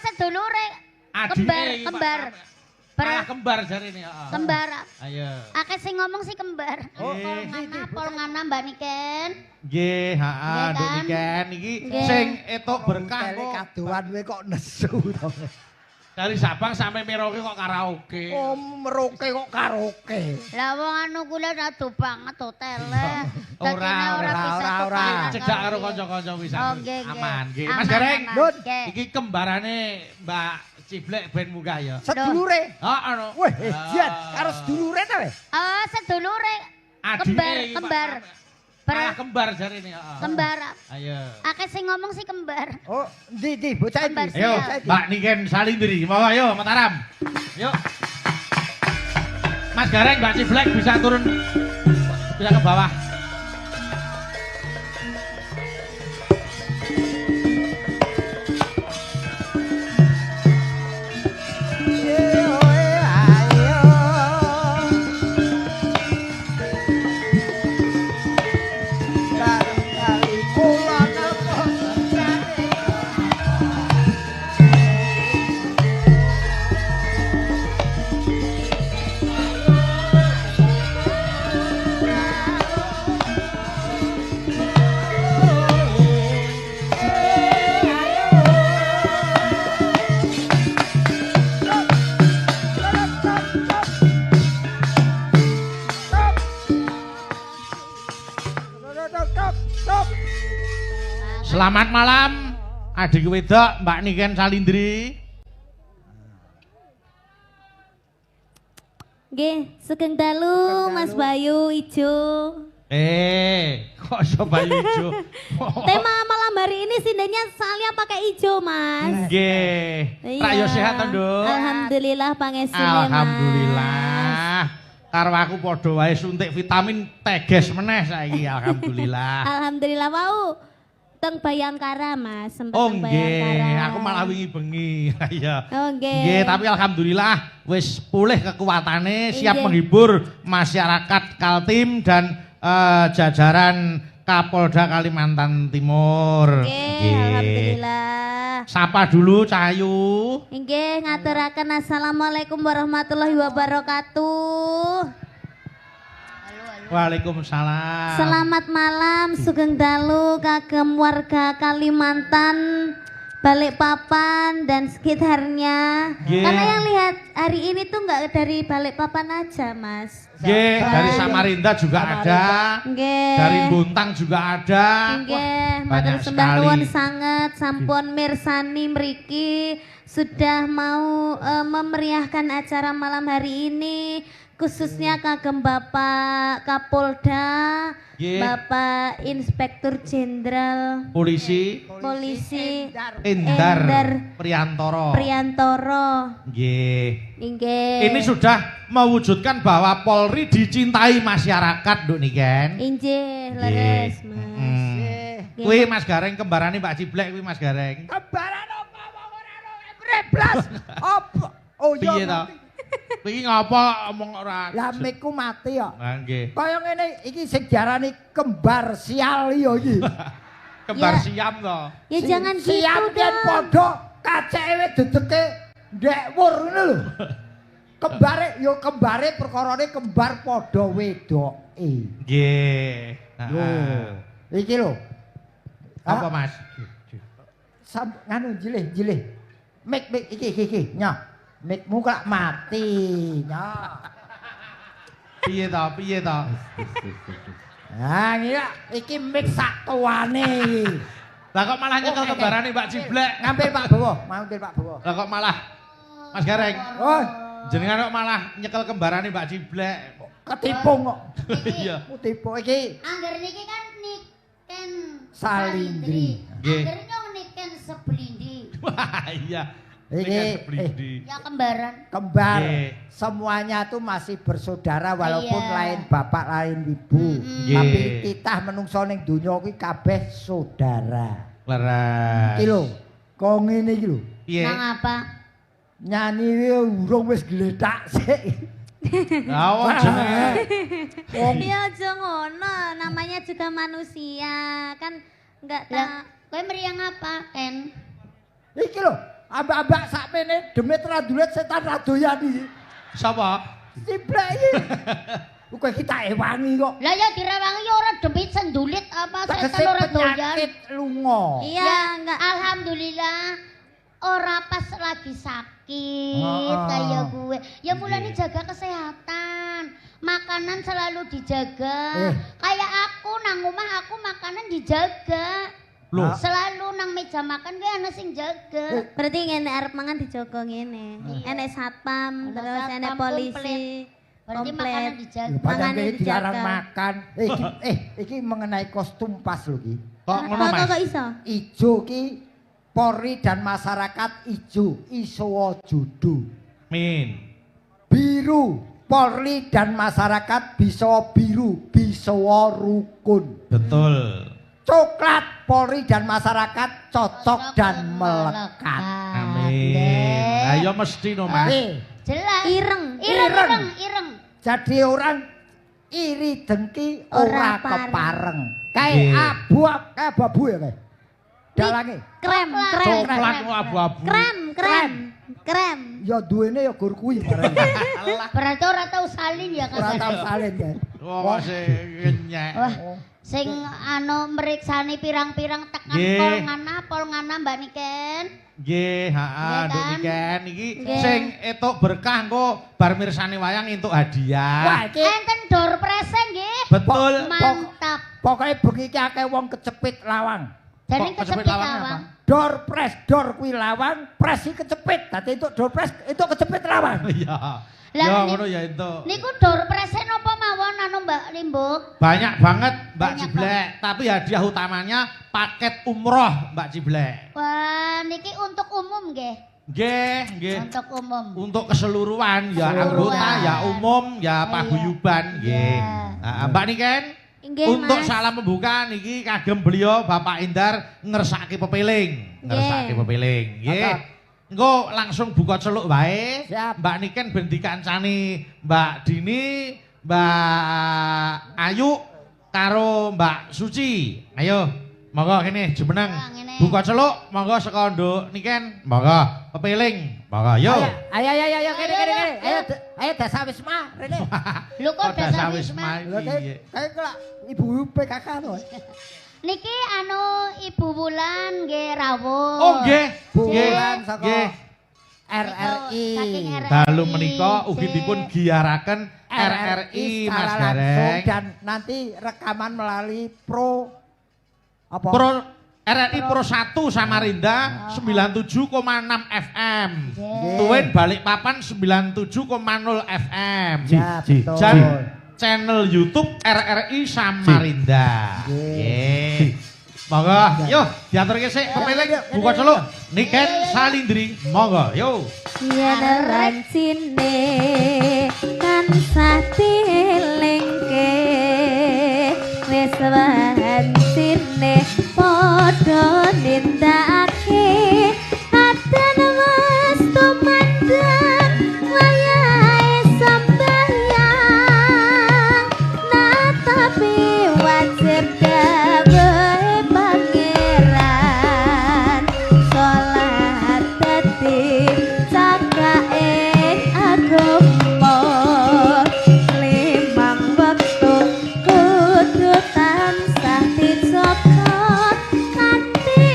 sedulure. Adike Kembar. Malah kembar jare ini, heeh. Kembar. Ayo. Akeh sing ngomong sih kembar. Oh, Pol ngana Mbak Niken. Nggih, heeh, Nggih, Nduk kan? Niken iki Nggih. sing etuk berkah Tele kok. kaduan kowe kok nesu to. Dari Sabang sampai Merauke kok karaoke. Oh, meroke kok karaoke. Lah wong anu kula rada banget hotele. Ora, ora. Cedak karo kanca-kanca wis Oh, nggih, nggih. aman nggih. Aman, Mas Gareng, aman. Nun, Nggih. iki kembarane Mbak Ciblek ben munggah ya. Sedulure. Heeh, no. Weh, jan karo sedulure ta weh? Oh, sedulure. Adike Kembar. Malah kembar jare ini, heeh. Kembar. Ayo. Akeh sing ngomong sih kembar. Oh, ndi bocah Kembar iki. Ayo, sial. Mbak Niken Salindri, mau ayo Mataram. Yuk. Mas Gareng, Mbak Ciblek bisa turun bisa ke bawah. Selamat malam, adik wedok Mbak Niken Salindri. Nggih, sugeng dalu Mas Bayu Ijo. Kok iso Bayu Ijo? Tema malam hari ini sindenya soalnya pakai ijo, Mas. Nggih. Iya. Rayo sehat to, Nduk? Alhamdulillah pangesune, Mas. Alhamdulillah. Karo aku padha wae suntik vitamin teges meneh saiki, alhamdulillah. Alhamdulillah mau teng Bayangkara, Mas. Sempet Oh teng nggih, Bayangkara. aku malah wingi bengi. Iya. Oh nggih. Nggih, tapi alhamdulillah wis pulih kekuatane, siap Nggih. menghibur masyarakat Kaltim dan jajaran Kapolda Kalimantan Timur. Nggih, alhamdulillah. Sapa dulu Cahayu. Nggih, ngaturaken assalamualaikum warahmatullahi wabarakatuh. Waalaikumsalam. Selamat malam, sugeng dalu kagem warga Kalimantan, Balikpapan dan sekitarnya. Yeah. Karena yang lihat hari ini tuh nggak dari Balikpapan aja, Mas. Nggih, dari Samarinda juga ada. Nggih. Dari Buntang juga ada. Nggih, Banyak matur sembah nuwun sekali. sanget sampun mirsani mriki sudah mau memeriahkan acara malam hari ini. Khususnya kagem Bapak Kapolda, Nggih. Bapak Inspektur Jenderal Polisi Polisi Endar Endar Priantoro. Priantoro. Nggih. Inggih. Ini sudah mewujudkan bahwa Polri dicintai masyarakat, Nduk Niken. Inggih, leres, Mas. Nggih. Kuwi Mas Gareng kembarane Mbak Ciblek kuwi Mas Gareng. Kebaran apa wong ora ono breblas. Apa? Oh Piye to? iya. Iki ngapa omong ora? Lah mikku mati ya. Nah, nggih. Kaya ngene iki sing diarani kembar sial ya iki. Kembar Ya. siam to. Ya jangan gitu Siap yen dong. padha kaceke dedeke ndek wur ngono lho. Kembare perkarane kembar padha wedoke. Nggih. Yo. Heeh. Iki lho. Apa Mas? Nganu jilih. Mik iki. Nyah. Mikmu kok mati. Nyah. Piye to? Nah, iki mik sak tuane iki. Lah kok malah nyekel kembarane Mbak Ciblek? Ngambil Pak Bowo, ngambil Pak Bowo. Lah kok malah Mas Gareng? Oh, Jenengan kok malah nyekel kembarane Mbak Ciblek? ketipu kok. Iya. Ketipu iki Angger niki kan Niken Salindri. Nggih. Angger nyong Niken Seblindi. Wah, iya. Iki, Seblindi. Ya kembaran. kembar. Nggih. Semuanya tuh masih bersaudara walaupun Iya. lain bapak lain ibu. Nggih. Tapi kita menungso ning donya kuwi kabeh saudara. Leres. Iki lho, kok ngene iki lho. Piye? Nang apa? Nyanyi urung wis gletak sik. Lah wong jenenge Ya aja ngono, namanya juga manusia. Kan enggak Lah, kowe meriang apa, Ken? Iki lho, Ambak-ambak sakmene demit randulet setan radoyan iki. Sapa? Ciblek iki. Kowe iki tak ewangi kok. Lah ya direwangi ya ora demit sendulit apa Tegese setan ora doyan. penyakit lunga. Iya, Ya, enggak. alhamdulillah ora pas lagi sakit kayak gue. Ya mulane jaga kesehatan. Makanan selalu dijaga. Kayak aku nang omah aku makanan dijaga. Loh. Selalu nang meja makan gue ana sing jaga. Berarti ngene arep mangan dijogo ngene. Enek satpam, Ana terus satpam, enek polisi. Berarti komplit. makanan dijaga. Padahal Mangane iki dilarang dijaga. makan. Iki mengenai kostum pas lho iki. Kok ngono Mas? Kok iso? Ijo ki Polri dan masyarakat ijo, isowo judu. Min. Biru, Polri dan masyarakat bisa biru, bisa rukun. Betul. Coklat, Polri dan masyarakat cocok dan melekat. Amin. Ayo mesti no Mas. Jelas. Ireng. Ireng. Jadi orang iri dengki Ora ora kepareng. pareng. Kayak Nggih. abu ya kayak. Dalange. Krem. Coklat kok abu-abu. Krem. Ya duwene ya gur kuwi bareng. Berarti ora tau salin ya Ora tau kan. salin ya. Wong sing kenyek. Wah, sing meriksani pirang-pirang tekan Nggih. pol ngana Mbak Niken. Nggih, heeh, Nggih, Nduk kan? Niken iki Nggih. sing etuk berkah engko bar mirsani wayang entuk hadiah. Wah, iki Enten door press nggih. Betul. Mantap. pokoke bengi iki akeh wong kecepit lawang. Jadi Kok kecepit kecepit lawang lawang. Door press, door kuwi lawang, press iki kecepit. Dadi itu door press itu kecepit lawang. Iya. Lah, Ya ni- ngono ya entuk. Niku door press napa mawon anu Mbak Limbuk? Banyak banget Mbak Banyak Ciblek, tapi hadiah utamanya paket umroh Mbak Ciblek. Wah, niki untuk umum nggih. Nggih. Untuk umum. Untuk keseluruhan ya Keseluruhan. anggota ya umum ya Iya. paguyuban nggih. Iya. Nah, Mbak Niken Nggih, untuk Mas. salam pembuka niki kagem beliau Bapak Indar ngersake pepeling. Ngersake pepeling nggih. Mantap. Engko langsung buka celuk wae. Siap. Mbak Niken ben dikancani Mbak Dini, Mbak Ayu karo Mbak Suci. Ayo, monggo kene jumeneng. Ah, ngene. Buka celuk, monggo saka Nduk Niken. Monggo pepeling. Monggo yo. Ayo kene. Ayo desa wisma rene. Lho kok Kota desa Sawisma Wisma? iki. Kayak kelak ibu PKK to. Niki anu Ibu Wulan nggih rawuh. Oh nggih. Bulan saka Nggih. RRI. Saking RRI. Dalu menika ugi Nggih. dipun giaraken RRI Mas secara langsung Gareng. dan nanti rekaman melalui Pro apa? RRI Pro 1 Samarinda 97,6 FM. Nggih. Tuwin Balikpapan 97,0 FM. Ya, betul. Dan channel YouTube RRI Samarinda. Nggih. Nggih. Monggo, yo diaturke sik pepeling buka celuk. Niken Salindri, monggo, yo. Yen rancine tansah dilengke wis wancine padha nindakake adan wis tumandang wayahe sembahyang tapi wajib dawuhe pangeran salat dadi cakaing agama limang wektu kudu tansah dijaga kanthi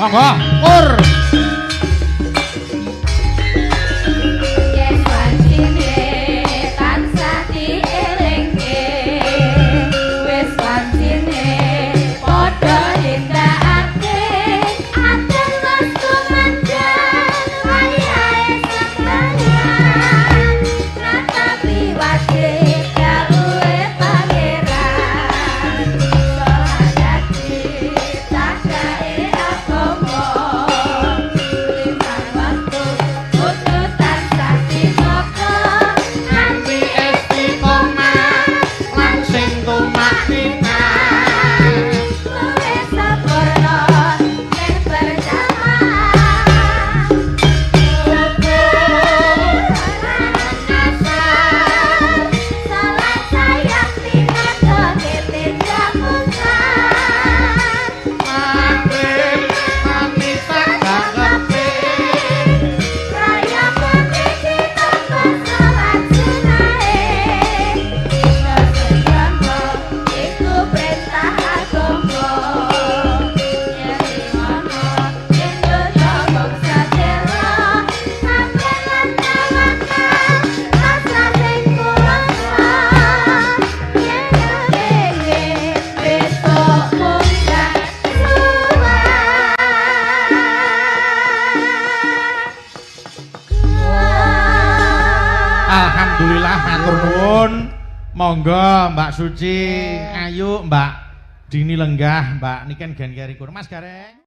Monggo, Pur. Yes, wancine tansah dielingke. Wis wancine padha nindakake. Aten wis kumandhang wayahe sembahyang. Natapi wajib dawuhe pangeran. Saladati cacake agama. Limang waktu kudu tansah tinaka. Nganti istiqomah lan sing tumaknina. Luwih sampurna yen berjamaah. Salat sayang tingadoke tindak pusat. Magrib mami sakarepe. Raya putih ditambah salat sunahe. Sesegana iku perintah agama. Nyeri ngono yen dosa bangsa dela. Sampai lan tawakal pasrah sing kuwasa. Yen ngene besok munggah Alhamdulillah matur nuwun. Monggo Mbak Suci, Ayu, Mbak Dini lenggah, Mbak niken gen keri kur. Mas Gareng.